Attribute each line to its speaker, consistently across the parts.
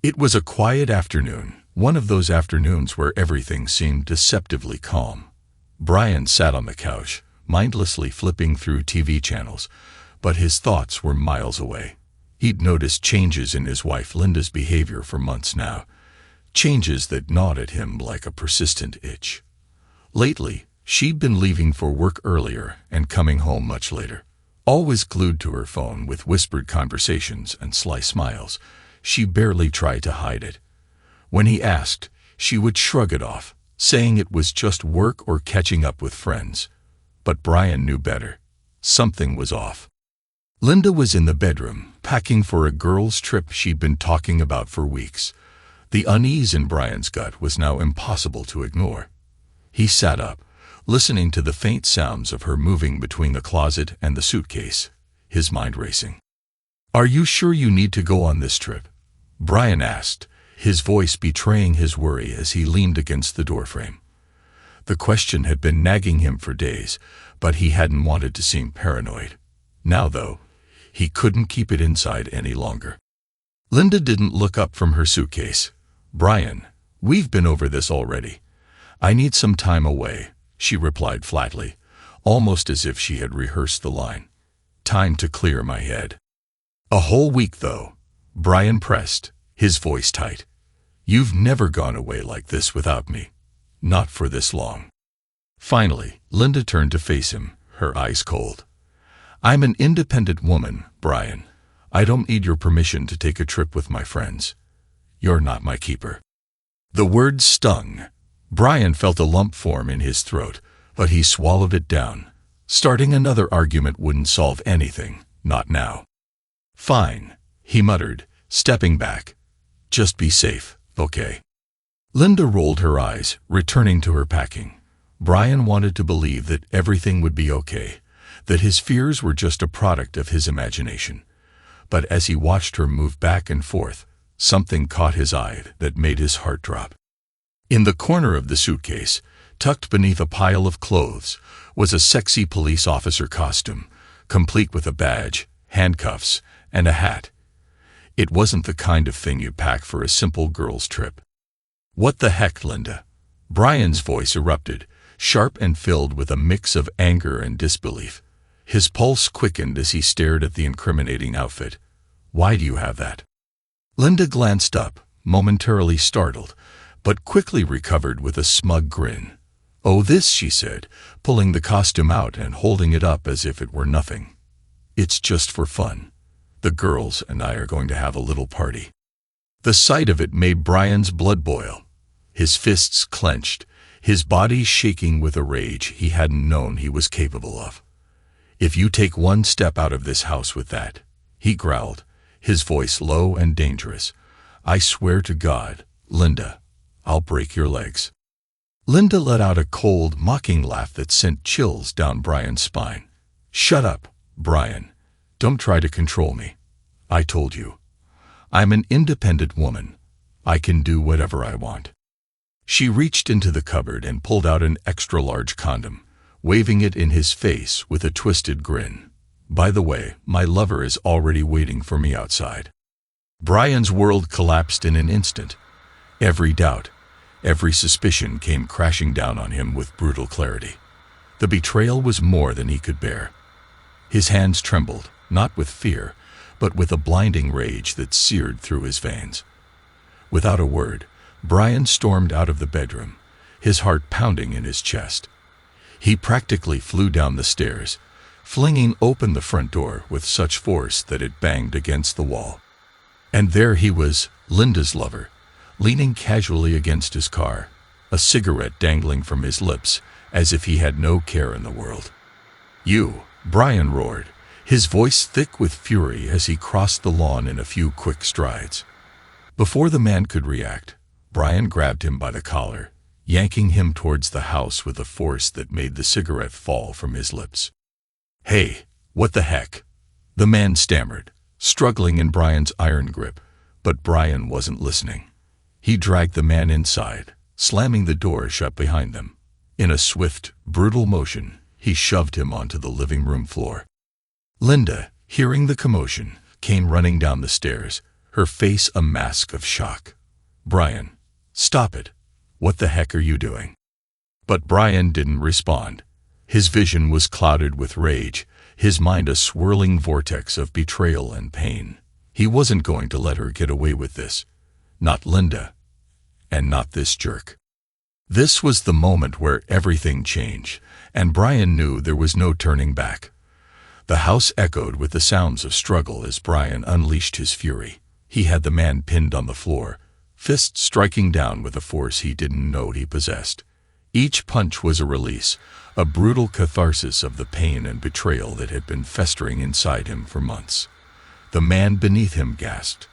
Speaker 1: It was a quiet afternoon, one of those afternoons where everything seemed deceptively calm. Brian sat on the couch, mindlessly flipping through TV channels, but his thoughts were miles away. He'd noticed changes in his wife Linda's behavior for months now, changes that gnawed at him like a persistent itch. Lately, she'd been leaving for work earlier and coming home much later. Always glued to her phone with whispered conversations and sly smiles, she barely tried to hide it. When he asked, she would shrug it off, saying it was just work or catching up with friends. But Brian knew better. Something was off. Linda was in the bedroom, packing for a girls' trip she'd been talking about for weeks. The unease in Brian's gut was now impossible to ignore. He sat up, listening to the faint sounds of her moving between the closet and the suitcase, his mind racing. "Are you sure you need to go on this trip?" Brian asked, his voice betraying his worry as he leaned against the doorframe. The question had been nagging him for days, but he hadn't wanted to seem paranoid. Now, though, he couldn't keep it inside any longer. Linda didn't look up from her suitcase. "Brian, we've been over this already. I need some time away," she replied flatly, almost as if she had rehearsed the line. "Time to clear my head." "A whole week, though," Brian pressed, his voice tight. "You've never gone away like this without me. Not for this long." Finally, Linda turned to face him, her eyes cold. "I'm an independent woman, Brian. I don't need your permission to take a trip with my friends. You're not my keeper." The words stung. Brian felt a lump form in his throat, but he swallowed it down. Starting another argument wouldn't solve anything, not now. "Fine," he muttered, stepping back. "Just be safe, okay?" Linda rolled her eyes, returning to her packing. Brian wanted to believe that everything would be okay, that his fears were just a product of his imagination. But as he watched her move back and forth, something caught his eye that made his heart drop. In the corner of the suitcase, tucked beneath a pile of clothes, was a sexy police officer costume, complete with a badge, handcuffs, and a hat. It wasn't the kind of thing you pack for a simple girls' trip. "What the heck, Linda?" Brian's voice erupted, sharp and filled with a mix of anger and disbelief. His pulse quickened as he stared at the incriminating outfit. "Why do you have that?" Linda glanced up, momentarily startled, but quickly recovered with a smug grin. "Oh, this," she said, pulling the costume out and holding it up as if it were nothing. "It's just for fun. The girls and I are going to have a little party." The sight of it made Brian's blood boil. His fists clenched, his body shaking with a rage he hadn't known he was capable of. "If you take one step out of this house with that," he growled, his voice low and dangerous, "I swear to God, Linda, I'll break your legs." Linda let out a cold, mocking laugh that sent chills down Brian's spine. "Shut up, Brian. Don't try to control me. I told you. I'm an independent woman. I can do whatever I want." She reached into the cupboard and pulled out an extra-large condom, waving it in his face with a twisted grin. "By the way, my lover is already waiting for me outside." Brian's world collapsed in an instant. Every doubt, every suspicion came crashing down on him with brutal clarity. The betrayal was more than he could bear. His hands trembled, not with fear, but with a blinding rage that seared through his veins. Without a word, Brian stormed out of the bedroom, his heart pounding in his chest. He practically flew down the stairs, flinging open the front door with such force that it banged against the wall. And there he was, Linda's lover, leaning casually against his car, a cigarette dangling from his lips, as if he had no care in the world. "You!" Brian roared, his voice thick with fury as he crossed the lawn in a few quick strides. Before the man could react, Brian grabbed him by the collar, yanking him towards the house with a force that made the cigarette fall from his lips. "Hey, what the heck?" the man stammered, struggling in Brian's iron grip, but Brian wasn't listening. He dragged the man inside, slamming the door shut behind them. In a swift, brutal motion, he shoved him onto the living room floor. Linda, hearing the commotion, came running down the stairs, her face a mask of shock. "Brian, stop it. What the heck are you doing?" But Brian didn't respond. His vision was clouded with rage, his mind a swirling vortex of betrayal and pain. He wasn't going to let her get away with this. Not Linda. And not this jerk. This was the moment where everything changed, and Brian knew there was no turning back. The house echoed with the sounds of struggle as Brian unleashed his fury. He had the man pinned on the floor, fists striking down with a force he didn't know he possessed. Each punch was a release, a brutal catharsis of the pain and betrayal that had been festering inside him for months. The man beneath him gasped,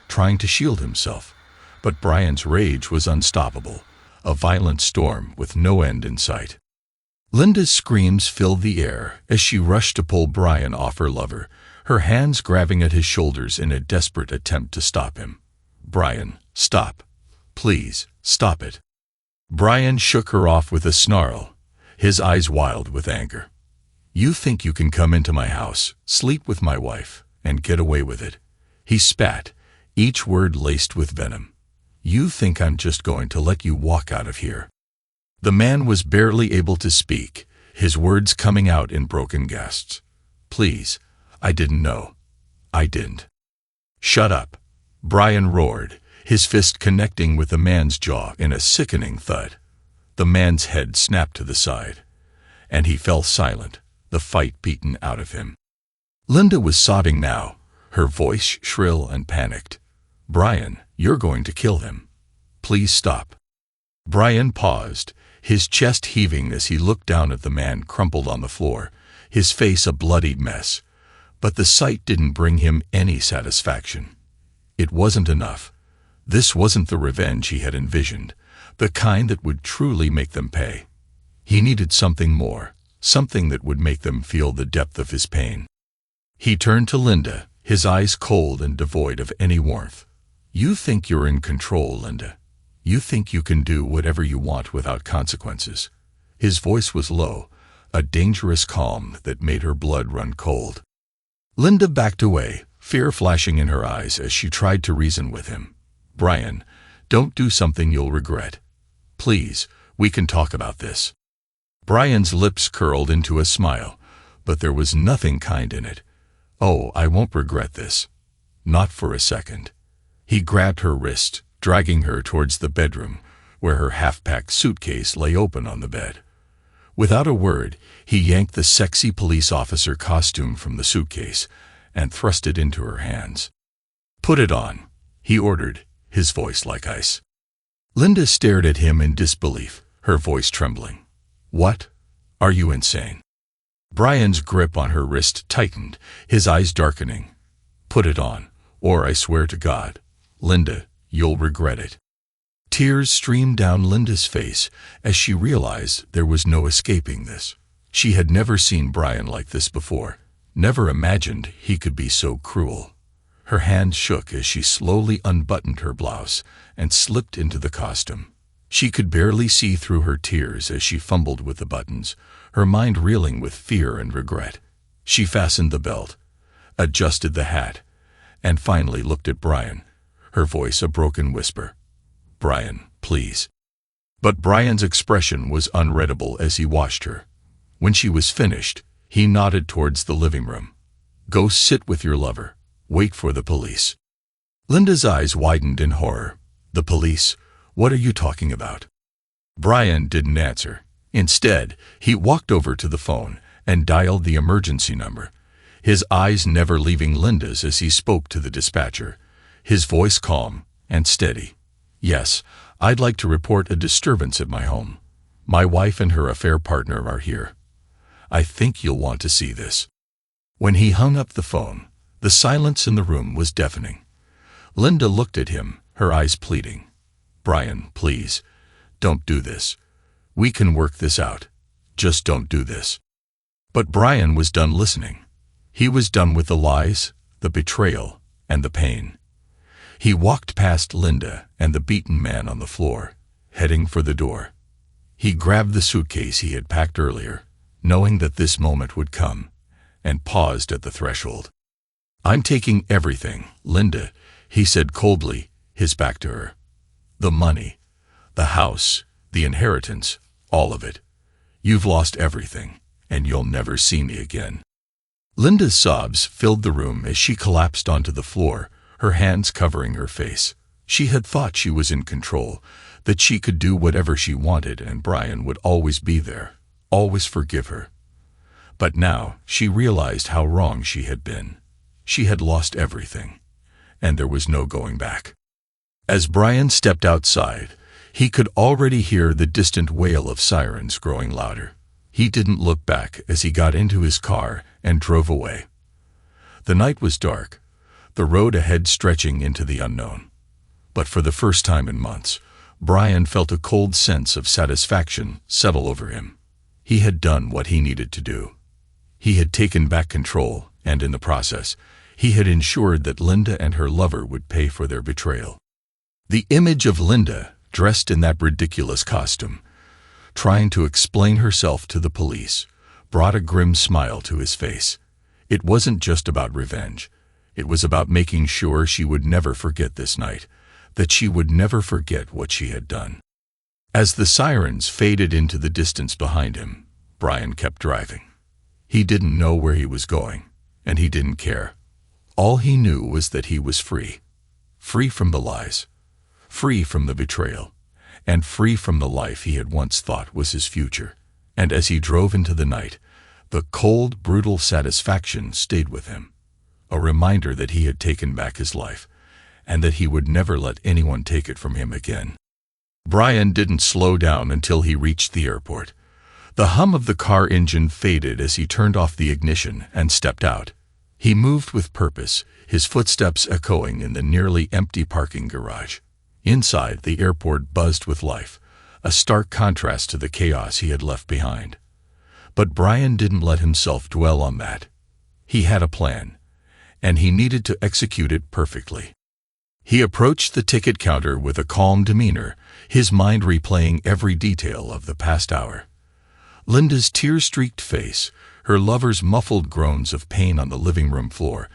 Speaker 1: trying to shield himself, but Brian's rage was unstoppable, a violent storm with no end in sight. Linda's screams filled the air as she rushed to pull Brian off her lover, her hands grabbing at his shoulders in a desperate attempt to stop him. "Brian, stop. Please, stop it." Brian shook her off with a snarl, his eyes wild with anger. "You think you can come into my house, sleep with my wife, and get away with it?" He spat, each word laced with venom. "You think I'm just going to let you walk out of here?" The man was barely able to speak, his words coming out in broken gasps. "Please, I didn't know. I didn't." "Shut up," Brian roared, his fist connecting with the man's jaw in a sickening thud. The man's head snapped to the side, and he fell silent, the fight beaten out of him. Linda was sobbing now, her voice shrill and panicked. "Brian, you're going to kill him. Please stop." Brian paused, his chest heaving as he looked down at the man crumpled on the floor, his face a bloodied mess. But the sight didn't bring him any satisfaction. It wasn't enough. This wasn't the revenge he had envisioned, the kind that would truly make them pay. He needed something more, something that would make them feel the depth of his pain. He turned to Linda, his eyes cold and devoid of any warmth. "You think you're in control, Linda. You think you can do whatever you want without consequences." His voice was low, a dangerous calm that made her blood run cold. Linda backed away, fear flashing in her eyes as she tried to reason with him. "Brian, don't do something you'll regret. Please, we can talk about this." Brian's lips curled into a smile, but there was nothing kind in it. "Oh, I won't regret this. Not for a second." He grabbed her wrist, dragging her towards the bedroom, where her half-packed suitcase lay open on the bed. Without a word, he yanked the sexy police officer costume from the suitcase and thrust it into her hands. "Put it on," he ordered, his voice like ice. Linda stared at him in disbelief, her voice trembling. "What? Are you insane?" Brian's grip on her wrist tightened, his eyes darkening. "Put it on, or I swear to God, Linda, you'll regret it." Tears streamed down Linda's face as she realized there was no escaping this. She had never seen Brian like this before, never imagined he could be so cruel. Her hand shook as she slowly unbuttoned her blouse and slipped into the costume. She could barely see through her tears as she fumbled with the buttons, her mind reeling with fear and regret. She fastened the belt, adjusted the hat, and finally looked at Brian, her voice a broken whisper. "Brian, please." But Brian's expression was unreadable as he watched her. When she was finished, he nodded towards the living room. "Go sit with your lover. Wait for the police." Linda's eyes widened in horror. "The police? What are you talking about?" Brian didn't answer. Instead, he walked over to the phone and dialed the emergency number, his eyes never leaving Linda's as he spoke to the dispatcher, his voice calm and steady. "Yes, I'd like to report a disturbance at my home. My wife and her affair partner are here. I think you'll want to see this." When he hung up the phone, the silence in the room was deafening. Linda looked at him, her eyes pleading. "Brian, please, don't do this. We can work this out. Just don't do this." But Brian was done listening. He was done with the lies, the betrayal, and the pain. He walked past Linda and the beaten man on the floor, heading for the door. He grabbed the suitcase he had packed earlier, knowing that this moment would come, and paused at the threshold. "I'm taking everything, Linda. he said coldly, his back to her. "The money, the house, the inheritance, all of it. You've lost everything, and you'll never see me again." Linda's sobs filled the room as she collapsed onto the floor, her hands covering her face. She had thought she was in control, that she could do whatever she wanted and Brian would always be there, always forgive her. But now she realized how wrong she had been. She had lost everything, and there was no going back. As Brian stepped outside, he could already hear the distant wail of sirens growing louder. He didn't look back as he got into his car and drove away. The night was dark, the road ahead stretching into the unknown. But for the first time in months, Brian felt a cold sense of satisfaction settle over him. He had done what he needed to do. He had taken back control, and in the process, he had ensured that Linda and her lover would pay for their betrayal. The image of Linda, dressed in that ridiculous costume, trying to explain herself to the police, brought a grim smile to his face. It wasn't just about revenge. It was about making sure she would never forget this night, that she would never forget what she had done. As the sirens faded into the distance behind him, Brian kept driving. He didn't know where he was going, and he didn't care. All he knew was that he was free. Free from the lies, free from the betrayal, and free from the life he had once thought was his future. And as he drove into the night, the cold, brutal satisfaction stayed with him, a reminder that he had taken back his life, and that he would never let anyone take it from him again. Brian didn't slow down until he reached the airport. The hum of the car engine faded as he turned off the ignition and stepped out. He moved with purpose, his footsteps echoing in the nearly empty parking garage. Inside, the airport buzzed with life, a stark contrast to the chaos he had left behind. But Brian didn't let himself dwell on that. He had a plan, and he needed to execute it perfectly. He approached the ticket counter with a calm demeanor, his mind replaying every detail of the past hour. Linda's tear-streaked face, her lover's muffled groans of pain on the living room floor,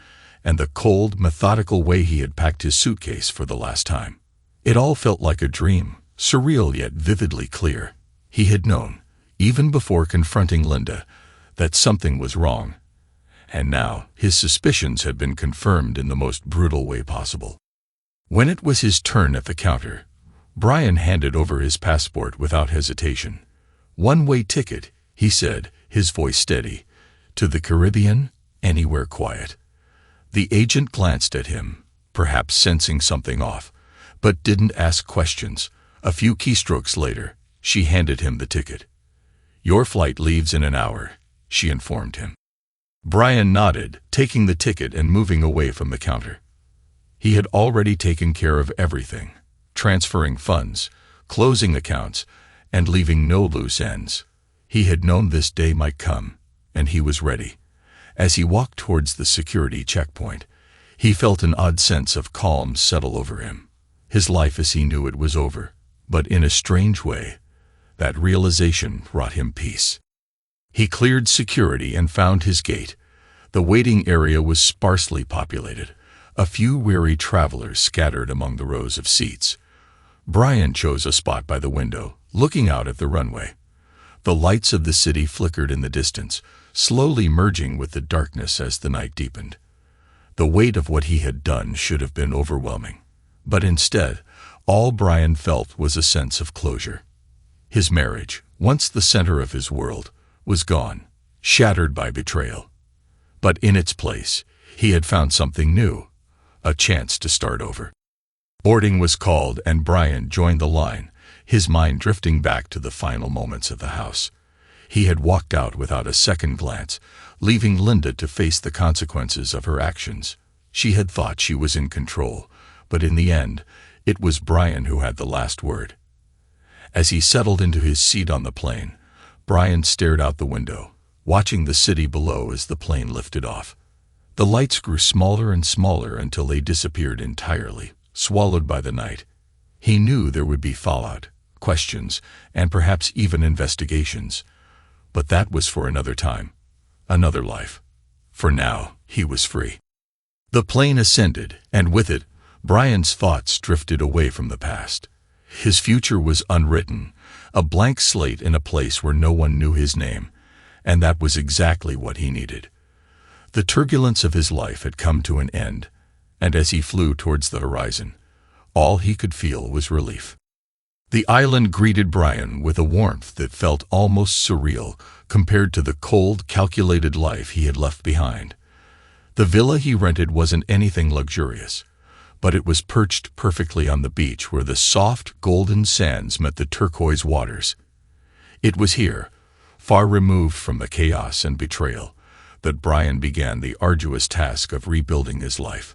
Speaker 1: and the cold, methodical way he had packed his suitcase for the last time. It all felt like a dream, surreal yet vividly clear. He had known, even before confronting Linda, that something was wrong. And now, his suspicions had been confirmed in the most brutal way possible. When it was his turn at the counter, Brian handed over his passport without hesitation. "One-way ticket," he said, his voice steady. "To the Caribbean, anywhere quiet." The agent glanced at him, perhaps sensing something off, but didn't ask questions. A few keystrokes later, she handed him the ticket. "Your flight leaves in an hour," she informed him. Brian nodded, taking the ticket and moving away from the counter. He had already taken care of everything, transferring funds, closing accounts, and leaving no loose ends. He had known this day might come, and he was ready. As he walked towards the security checkpoint, he felt an odd sense of calm settle over him. His life as he knew it was over, but in a strange way, that realization brought him peace. He cleared security and found his gate. The waiting area was sparsely populated, a few weary travelers scattered among the rows of seats. Brian chose a spot by the window, looking out at the runway. The lights of the city flickered in the distance, slowly merging with the darkness as the night deepened. The weight of what he had done should have been overwhelming, but instead, all Brian felt was a sense of closure. His marriage, once the center of his world, was gone, shattered by betrayal. But in its place, he had found something new, a chance to start over. Boarding was called and Brian joined the line, his mind drifting back to the final moments of the house. He had walked out without a second glance, leaving Linda to face the consequences of her actions. She had thought she was in control, but in the end, it was Brian who had the last word. As he settled into his seat on the plane, Brian stared out the window, watching the city below as the plane lifted off. The lights grew smaller and smaller until they disappeared entirely, swallowed by the night. He knew there would be fallout, questions, and perhaps even investigations. But that was for another time, another life. For now, he was free. The plane ascended, and with it, Brian's thoughts drifted away from the past. His future was unwritten, a blank slate in a place where no one knew his name, and that was exactly what he needed. The turbulence of his life had come to an end, and as he flew towards the horizon, all he could feel was relief. The island greeted Brian with a warmth that felt almost surreal compared to the cold, calculated life he had left behind. The villa he rented wasn't anything luxurious, but it was perched perfectly on the beach where the soft, golden sands met the turquoise waters. It was here, far removed from the chaos and betrayal, that Brian began the arduous task of rebuilding his life.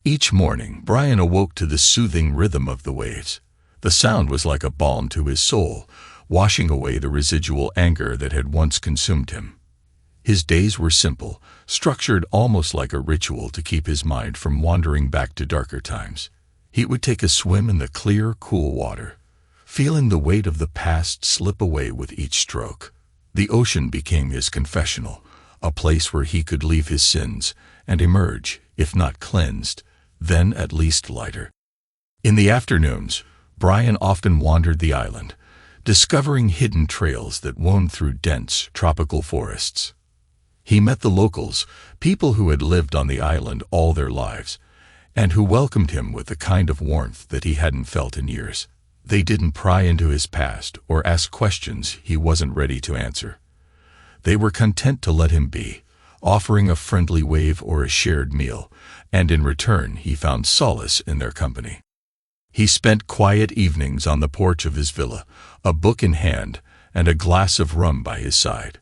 Speaker 1: Each morning, Brian awoke to the soothing rhythm of the waves. The sound was like a balm to his soul, washing away the residual anger that had once consumed him. His days were simple, structured almost like a ritual to keep his mind from wandering back to darker times. He would take a swim in the clear, cool water, feeling the weight of the past slip away with each stroke. The ocean became his confessional, a place where he could leave his sins and emerge, if not cleansed, then at least lighter. In the afternoons, Brian often wandered the island, discovering hidden trails that wound through dense, tropical forests. He met the locals, people who had lived on the island all their lives, and who welcomed him with the kind of warmth that he hadn't felt in years. They didn't pry into his past or ask questions he wasn't ready to answer. They were content to let him be, offering a friendly wave or a shared meal, and in return he found solace in their company. He spent quiet evenings on the porch of his villa, a book in hand and a glass of rum by his side.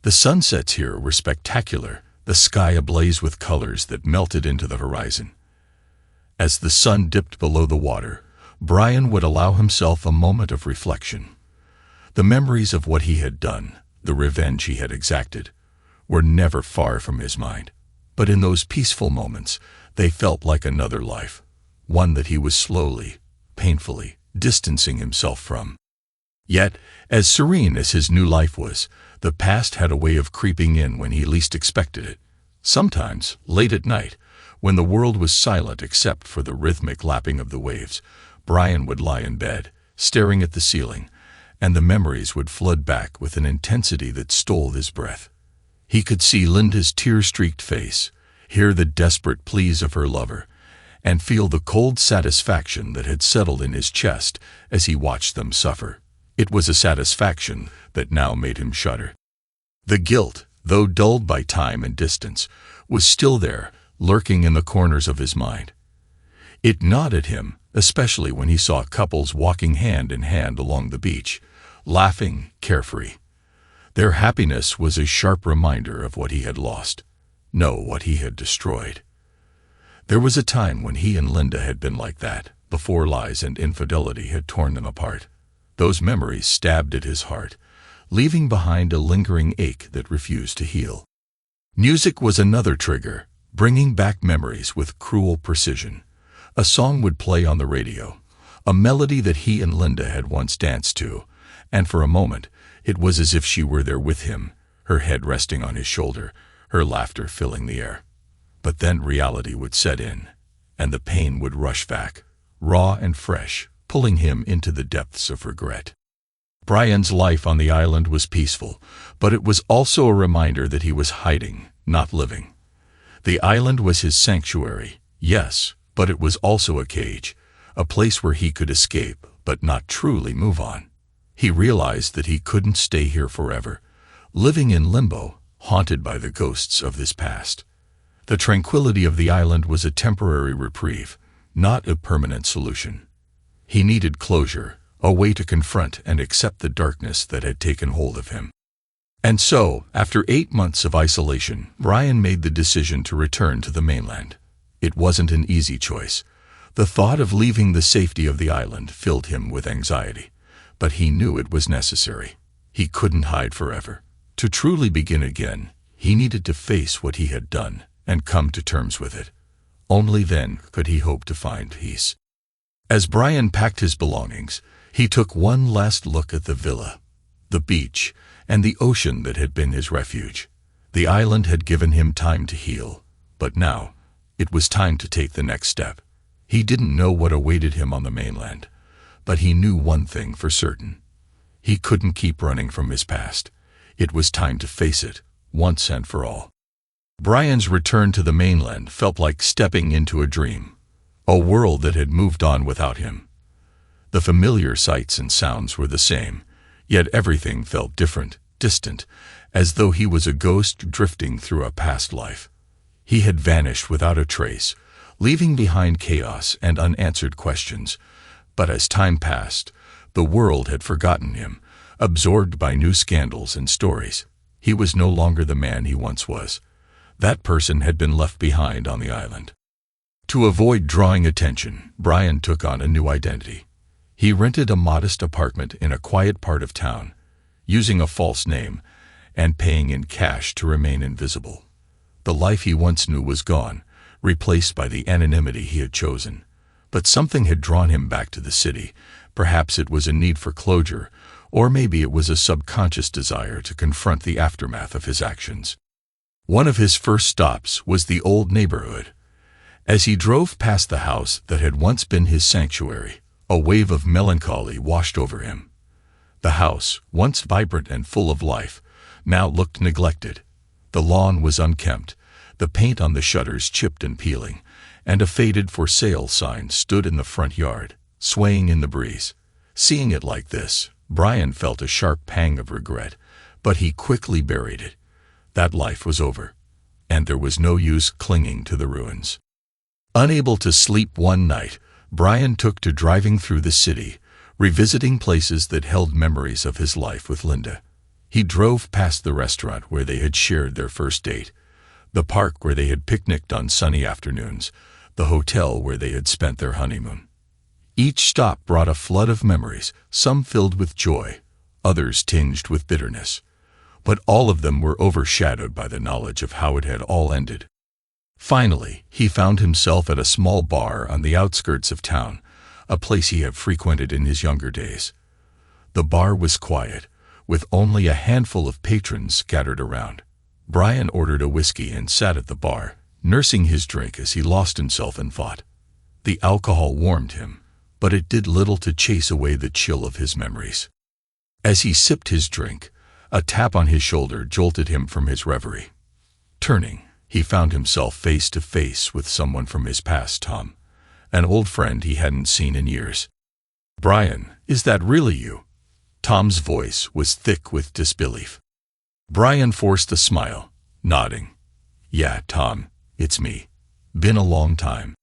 Speaker 1: The sunsets here were spectacular, the sky ablaze with colors that melted into the horizon. As the sun dipped below the water, Brian would allow himself a moment of reflection. The memories of what he had done, the revenge he had exacted, were never far from his mind. But in those peaceful moments, they felt like another life, one that he was slowly, painfully, distancing himself from. Yet, as serene as his new life was, the past had a way of creeping in when he least expected it. Sometimes, late at night, when the world was silent except for the rhythmic lapping of the waves, Brian would lie in bed, staring at the ceiling, and the memories would flood back with an intensity that stole his breath. He could see Linda's tear-streaked face, hear the desperate pleas of her lover, and feel the cold satisfaction that had settled in his chest as he watched them suffer. It was a satisfaction that now made him shudder. The guilt, though dulled by time and distance, was still there, lurking in the corners of his mind. It gnawed at him, especially when he saw couples walking hand in hand along the beach, laughing, carefree. Their happiness was a sharp reminder of what he had lost, no, what he had destroyed. There was a time when he and Linda had been like that, before lies and infidelity had torn them apart. Those memories stabbed at his heart, leaving behind a lingering ache that refused to heal. Music was another trigger, bringing back memories with cruel precision. A song would play on the radio, a melody that he and Linda had once danced to, and for a moment, it was as if she were there with him, her head resting on his shoulder, her laughter filling the air. But then reality would set in, and the pain would rush back, raw and fresh, pulling him into the depths of regret. Brian's life on the island was peaceful, but it was also a reminder that he was hiding, not living. The island was his sanctuary, yes, but it was also a cage, a place where he could escape, but not truly move on. He realized that he couldn't stay here forever, living in limbo, haunted by the ghosts of his past. The tranquility of the island was a temporary reprieve, not a permanent solution. He needed closure, a way to confront and accept the darkness that had taken hold of him. And so, after 8 months of isolation, Brian made the decision to return to the mainland. It wasn't an easy choice. The thought of leaving the safety of the island filled him with anxiety, but he knew it was necessary. He couldn't hide forever. To truly begin again, he needed to face what he had done and come to terms with it. Only then could he hope to find peace. As Brian packed his belongings, he took one last look at the villa, the beach, and the ocean that had been his refuge. The island had given him time to heal, but now it was time to take the next step. He didn't know what awaited him on the mainland, but he knew one thing for certain. He couldn't keep running from his past. It was time to face it, once and for all. Brian's return to the mainland felt like stepping into a dream, a world that had moved on without him. The familiar sights and sounds were the same, yet everything felt different, distant, as though he was a ghost drifting through a past life. He had vanished without a trace, leaving behind chaos and unanswered questions. But as time passed, the world had forgotten him, absorbed by new scandals and stories. He was no longer the man he once was. That person had been left behind on the island. To avoid drawing attention, Brian took on a new identity. He rented a modest apartment in a quiet part of town, using a false name and paying in cash to remain invisible. The life he once knew was gone, replaced by the anonymity he had chosen. But something had drawn him back to the city. Perhaps it was a need for closure, or maybe it was a subconscious desire to confront the aftermath of his actions. One of his first stops was the old neighborhood. As he drove past the house that had once been his sanctuary, a wave of melancholy washed over him. The house, once vibrant and full of life, now looked neglected. The lawn was unkempt, the paint on the shutters chipped and peeling, and a faded for sale sign stood in the front yard, swaying in the breeze. Seeing it like this, Brian felt a sharp pang of regret, but he quickly buried it. That life was over, and there was no use clinging to the ruins. Unable to sleep one night, Brian took to driving through the city, revisiting places that held memories of his life with Linda. He drove past the restaurant where they had shared their first date, the park where they had picnicked on sunny afternoons, the hotel where they had spent their honeymoon. Each stop brought a flood of memories, some filled with joy, others tinged with bitterness. But all of them were overshadowed by the knowledge of how it had all ended. Finally, he found himself at a small bar on the outskirts of town, a place he had frequented in his younger days. The bar was quiet, with only a handful of patrons scattered around. Brian ordered a whiskey and sat at the bar, nursing his drink as he lost himself in thought. The alcohol warmed him, but it did little to chase away the chill of his memories. As he sipped his drink, a tap on his shoulder jolted him from his reverie. Turning, he found himself face to face with someone from his past, Tom, an old friend he hadn't seen in years. "Brian, is that really you?" Tom's voice was thick with disbelief. Brian forced a smile, nodding. "Yeah, Tom, it's me. Been a long time."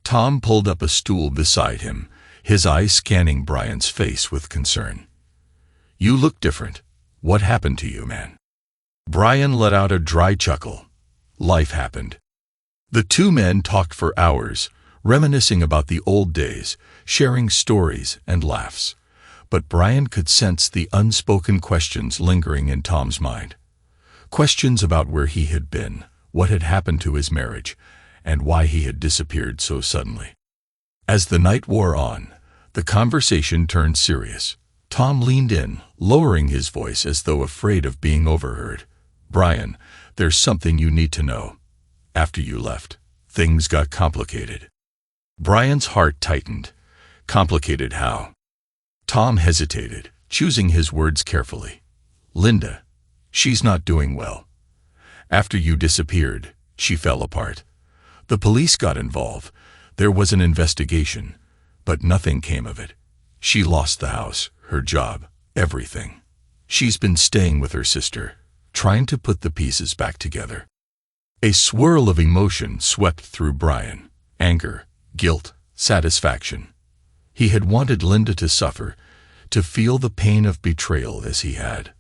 Speaker 1: Tom pulled up a stool beside him, his eyes scanning Brian's face with concern. "You look different. What happened to you, man?" Brian let out a dry chuckle. Life happened. The two men talked for hours, reminiscing about the old days, sharing stories and laughs. But Brian could sense the unspoken questions lingering in Tom's mind. Questions about where he had been, what had happened to his marriage, and why he had disappeared so suddenly. As the night wore on, the conversation turned serious. Tom leaned in, lowering his voice as though afraid of being overheard. "Brian, there's something you need to know. After you left, things got complicated." Brian's heart tightened. Complicated how? Tom hesitated, choosing his words carefully. "Linda, she's not doing well. After you disappeared, she fell apart. The police got involved. There was an investigation, but nothing came of it. She lost the house, her job, everything. She's been staying with her sister, trying to put the pieces back together." A swirl of emotion swept through Brian. Anger, guilt, satisfaction. He had wanted Linda to suffer, to feel the pain of betrayal as he had.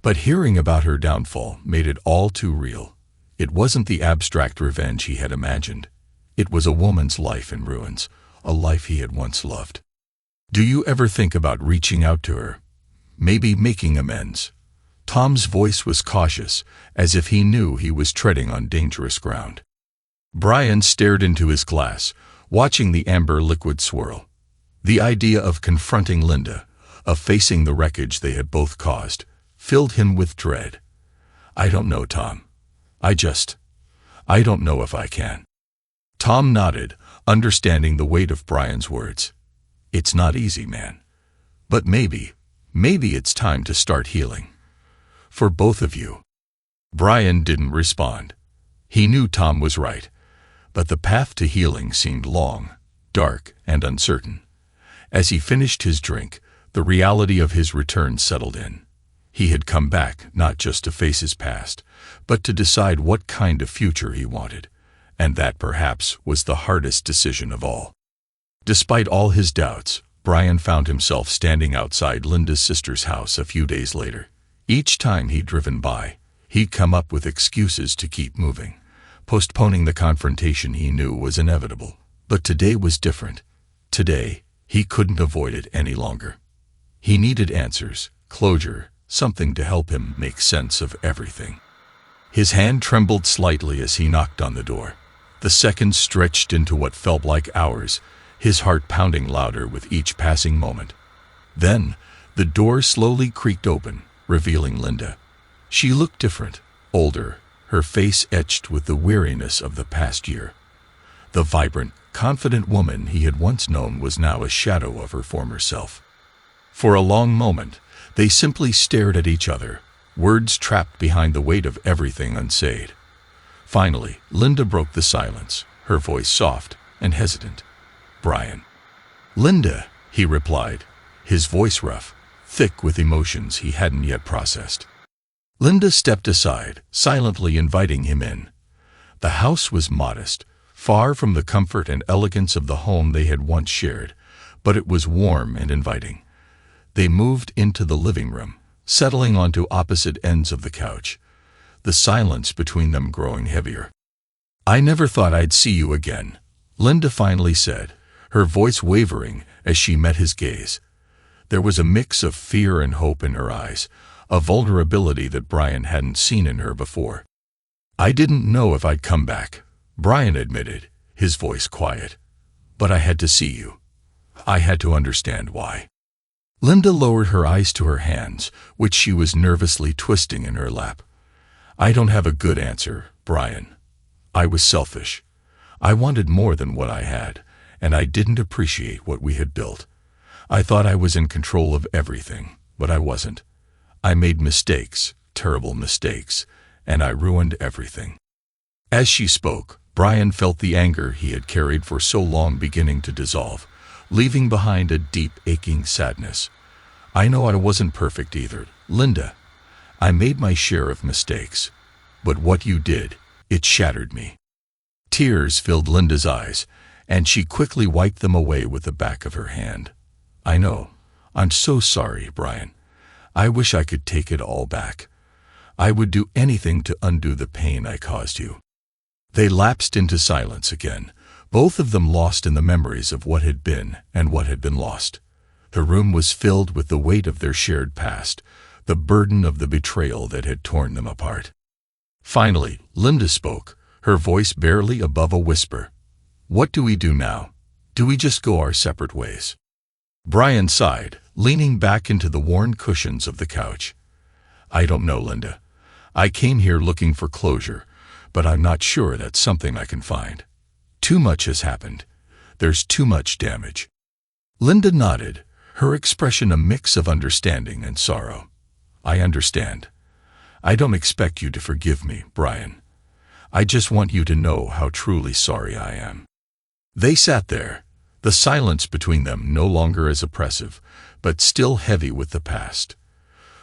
Speaker 1: But hearing about her downfall made it all too real. It wasn't the abstract revenge he had imagined. It was a woman's life in ruins, a life he had once loved. "Do you ever think about reaching out to her? Maybe making amends?" Tom's voice was cautious, as if he knew he was treading on dangerous ground. Brian stared into his glass, watching the amber liquid swirl. The idea of confronting Linda, of facing the wreckage they had both caused, filled him with dread. "I don't know, Tom. I don't know if I can." Tom nodded, understanding the weight of Brian's words. It's not easy, man. But maybe it's time to start healing. For both of you. Brian didn't respond. He knew Tom was right, but the path to healing seemed long, dark, and uncertain. As he finished his drink, the reality of his return settled in. He had come back not just to face his past, but to decide what kind of future he wanted, and that perhaps was the hardest decision of all. Despite all his doubts, Brian found himself standing outside Linda's sister's house a few days later. Each time he'd driven by, he'd come up with excuses to keep moving, postponing the confrontation he knew was inevitable. But today was different. Today, he couldn't avoid it any longer. He needed answers, closure, something to help him make sense of everything. His hand trembled slightly as he knocked on the door. The seconds stretched into what felt like hours, his heart pounding louder with each passing moment. Then, the door slowly creaked open, revealing Linda. She looked different, older, her face etched with the weariness of the past year. The vibrant, confident woman he had once known was now a shadow of her former self. For a long moment, they simply stared at each other, words trapped behind the weight of everything unsaid. Finally, Linda broke the silence, her voice soft and hesitant. "Brian." "Linda," he replied, his voice rough, thick with emotions he hadn't yet processed. Linda stepped aside, silently inviting him in. The house was modest, far from the comfort and elegance of the home they had once shared, but it was warm and inviting. They moved into the living room, settling onto opposite ends of the couch, the silence between them growing heavier. "I never thought I'd see you again," Linda finally said, her voice wavering as she met his gaze. There was a mix of fear and hope in her eyes, a vulnerability that Brian hadn't seen in her before. "I didn't know if I'd come back," Brian admitted, his voice quiet. "But I had to see you. I had to understand why." Linda lowered her eyes to her hands, which she was nervously twisting in her lap. "I don't have a good answer, Brian. I was selfish. I wanted more than what I had, and I didn't appreciate what we had built. I thought I was in control of everything, but I wasn't. I made mistakes, terrible mistakes, and I ruined everything." As she spoke, Brian felt the anger he had carried for so long beginning to dissolve, leaving behind a deep, aching sadness. "I know I wasn't perfect either, Linda. I made my share of mistakes. But what you did, it shattered me." Tears filled Linda's eyes, and she quickly wiped them away with the back of her hand. "I know. I'm so sorry, Brian. I wish I could take it all back. I would do anything to undo the pain I caused you." They lapsed into silence again, both of them lost in the memories of what had been and what had been lost. The room was filled with the weight of their shared past, the burden of the betrayal that had torn them apart. Finally, Linda spoke, her voice barely above a whisper. "What do we do now? Do we just go our separate ways?" Brian sighed, leaning back into the worn cushions of the couch. "I don't know, Linda. I came here looking for closure, but I'm not sure that's something I can find. Too much has happened. There's too much damage." Linda nodded, her expression a mix of understanding and sorrow. "I understand. I don't expect you to forgive me, Brian. I just want you to know how truly sorry I am." They sat there, the silence between them no longer as oppressive, but still heavy with the past.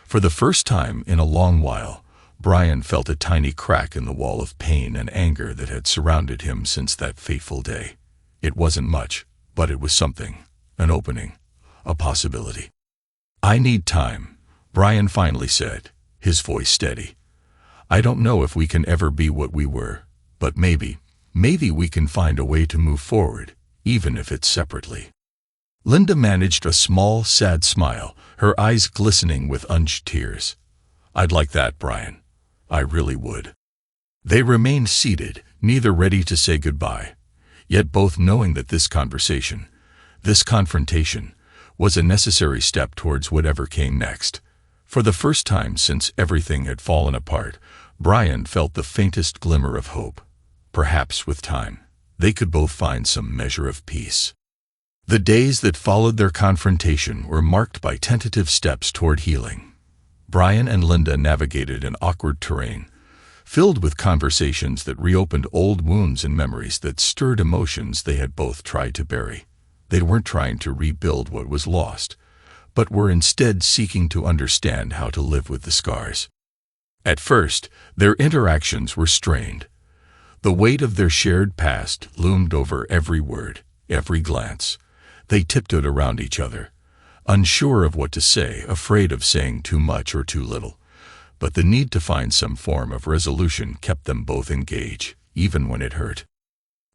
Speaker 1: For the first time in a long while, Brian felt a tiny crack in the wall of pain and anger that had surrounded him since that fateful day. It wasn't much, but it was something, an opening, a possibility. "I need time," Brian finally said, his voice steady. "I don't know if we can ever be what we were, but maybe we can find a way to move forward, even if it's separately." Linda managed a small, sad smile, her eyes glistening with unshed tears. "I'd like that, Brian. I really would." They remained seated, neither ready to say goodbye, yet both knowing that this conversation, this confrontation, was a necessary step towards whatever came next. For the first time since everything had fallen apart, Brian felt the faintest glimmer of hope. Perhaps with time, they could both find some measure of peace. The days that followed their confrontation were marked by tentative steps toward healing. Brian and Linda navigated an awkward terrain, filled with conversations that reopened old wounds and memories that stirred emotions they had both tried to bury. They weren't trying to rebuild what was lost, but were instead seeking to understand how to live with the scars. At first, their interactions were strained. The weight of their shared past loomed over every word, every glance. They tiptoed around each other, unsure of what to say, afraid of saying too much or too little. But the need to find some form of resolution kept them both engaged, even when it hurt.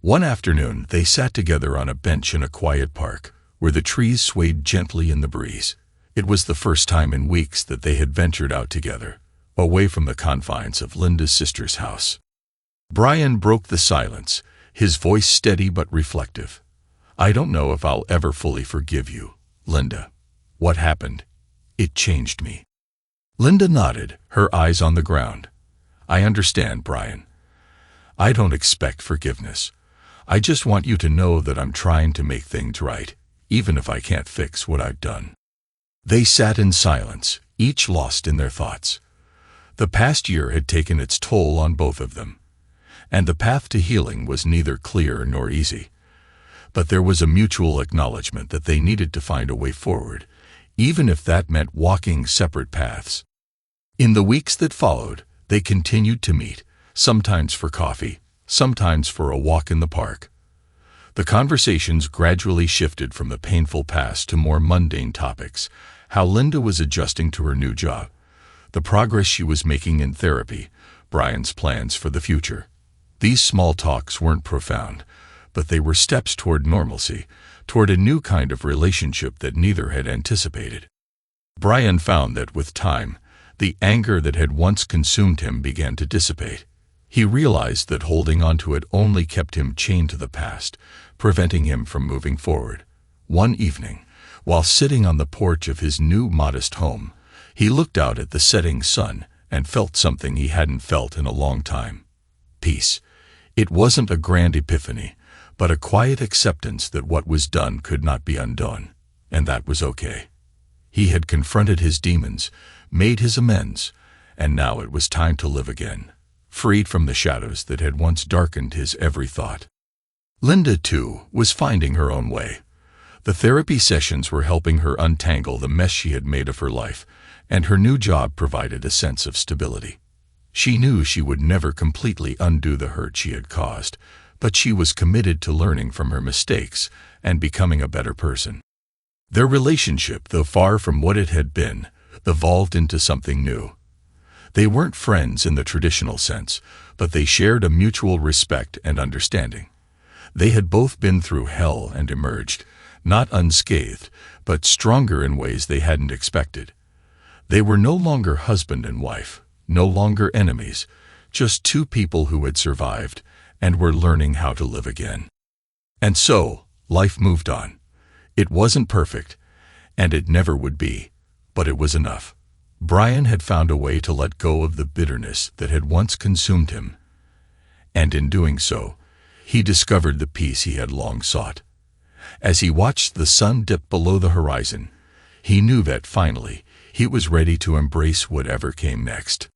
Speaker 1: One afternoon, they sat together on a bench in a quiet park, where the trees swayed gently in the breeze. It was the first time in weeks that they had ventured out together, away from the confines of Linda's sister's house. Brian broke the silence, his voice steady but reflective. "I don't know if I'll ever fully forgive you, Linda. What happened? It changed me." Linda nodded, her eyes on the ground. "I understand, Brian. I don't expect forgiveness. I just want you to know that I'm trying to make things right, even if I can't fix what I've done." They sat in silence, each lost in their thoughts. The past year had taken its toll on both of them, and the path to healing was neither clear nor easy. But there was a mutual acknowledgement that they needed to find a way forward, even if that meant walking separate paths. In the weeks that followed, they continued to meet, sometimes for coffee, sometimes for a walk in the park. The conversations gradually shifted from the painful past to more mundane topics: how Linda was adjusting to her new job, the progress she was making in therapy, Brian's plans for the future. These small talks weren't profound, but they were steps toward normalcy, toward a new kind of relationship that neither had anticipated. Brian found that with time, the anger that had once consumed him began to dissipate. He realized that holding on to it only kept him chained to the past, preventing him from moving forward. One evening, while sitting on the porch of his new modest home, he looked out at the setting sun and felt something he hadn't felt in a long time: peace. It wasn't a grand epiphany, but a quiet acceptance that what was done could not be undone, and that was okay. He had confronted his demons, made his amends, and now it was time to live again, freed from the shadows that had once darkened his every thought. Linda, too, was finding her own way. The therapy sessions were helping her untangle the mess she had made of her life, and her new job provided a sense of stability. She knew she would never completely undo the hurt she had caused, but she was committed to learning from her mistakes and becoming a better person. Their relationship, though far from what it had been, evolved into something new. They weren't friends in the traditional sense, but they shared a mutual respect and understanding. They had both been through hell and emerged, not unscathed, but stronger in ways they hadn't expected. They were no longer husband and wife, no longer enemies, just two people who had survived and were learning how to live again. And so, life moved on. It wasn't perfect, and it never would be, but it was enough. Brian had found a way to let go of the bitterness that had once consumed him, and in doing so, he discovered the peace he had long sought. As he watched the sun dip below the horizon, he knew that finally he was ready to embrace whatever came next.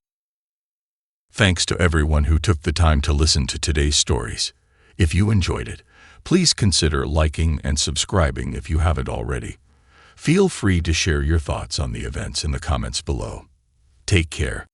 Speaker 1: Thanks to everyone who took the time to listen to today's stories. If you enjoyed it, please consider liking and subscribing if you haven't already. Feel free to share your thoughts on the events in the comments below. Take care.